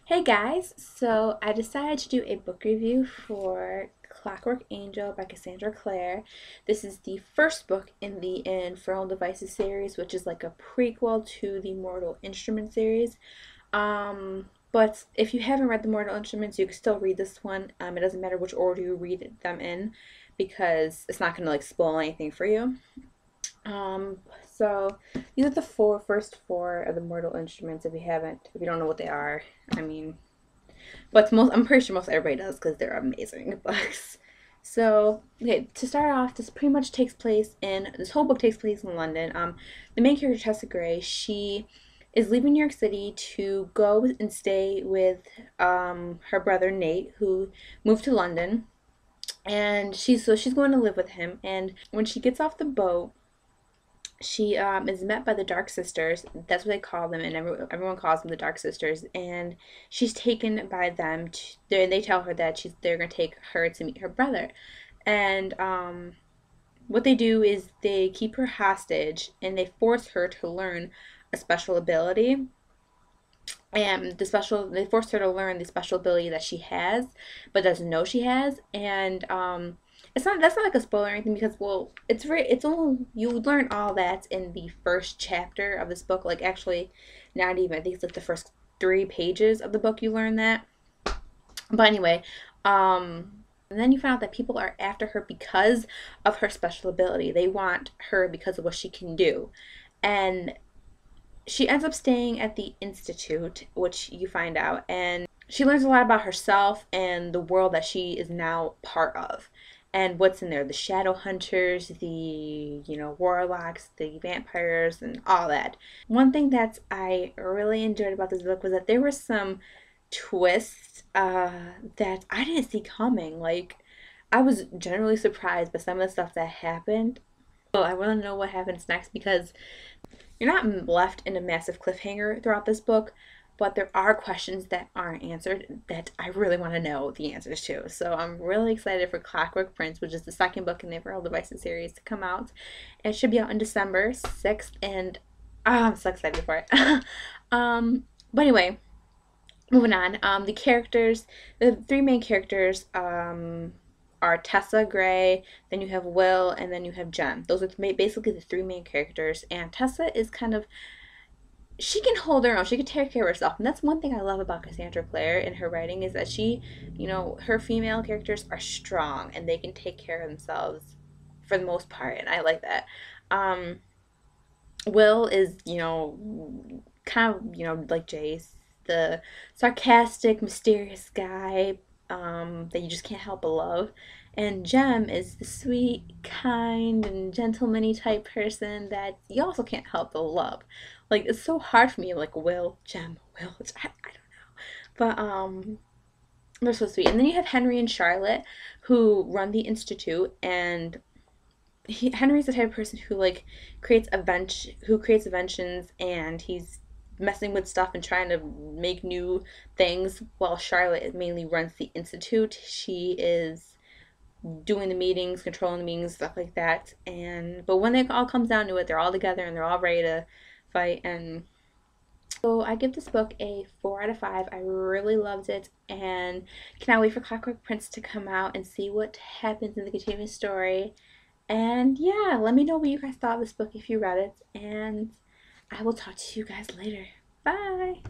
Hey guys, so I decided to do a book review for Clockwork Angel by Cassandra Clare. This is the first book in the Infernal Devices series, which is like a prequel to the Mortal Instruments series. But if you haven't read the Mortal Instruments, you can still read this one. It doesn't matter which order you read them in because it's not going to like spoil anything for you. Um, so these are the first four of the Mortal Instruments. If you don't know what they are, I mean, but I'm pretty sure most everybody does because they're amazing books. So, okay, to start off, this whole book takes place in London. The main character, Tessa Gray, she is leaving New York City to go and stay with her brother Nate, who moved to London, and she's going to live with him. And when she gets off the boat, she is met by the Dark Sisters. That's what they call them, and everyone calls them the Dark Sisters. And she's taken by them. They tell her that they're going to take her to meet her brother. And what they do is they keep her hostage, and they force her to learn a special ability. And they force her to learn the special ability that she has, but doesn't know she has. And that's not like a spoiler or anything because it's all you learn all that in the first chapter of this book. Like actually, not even. I think it's like the first 3 pages of the book you learn that. But anyway, and then you find out that people are after her because of her special ability. They want her because of what she can do, and she ends up staying at the institute, which you find out, and she learns a lot about herself and the world that she is now part of. And what's in there, the shadow hunters, the warlocks, the vampires, and all that. One thing that I really enjoyed about this book was that there were some twists that I didn't see coming. Like, I was generally surprised by some of the stuff that happened. So I want to know what happens next because you're not left in a massive cliffhanger throughout this book, but there are questions that aren't answered that I really want to know the answers to. So I'm really excited for Clockwork Prince, which is the second book in the Infernal Devices series, to come out. It should be out on December 6th, and I'm so excited for it. But anyway, moving on. The three main characters, are Tessa Gray, then you have Will, and then you have Jem. Those are basically the three main characters. And Tessa is she can hold her own. She can take care of herself. And that's one thing I love about Cassandra Clare in her writing is that her female characters are strong and they can take care of themselves for the most part. And I like that. Um, Will is, kind of, like Jace, the sarcastic, mysterious guy that you just can't help but love. And Jem is the sweet, kind, and gentleman-y type person that you also can't help but love. Like, it's so hard for me, like, Will, Jem, Will, I don't know. But, they're so sweet. And then you have Henry and Charlotte, who run the Institute, and Henry's the type of person who like creates inventions, and he's messing with stuff and trying to make new things, while Charlotte mainly runs the institute. She is doing the meetings, controlling the meetings, stuff like that. And but when it all comes down to it, they're all together and they're all ready to fight. And so I give this book a 4 out of 5. I really loved it and cannot wait for Clockwork Prince to come out and see what happens in the continuing story. And yeah, let me know what you guys thought of this book if you read it. And I will talk to you guys later. Bye!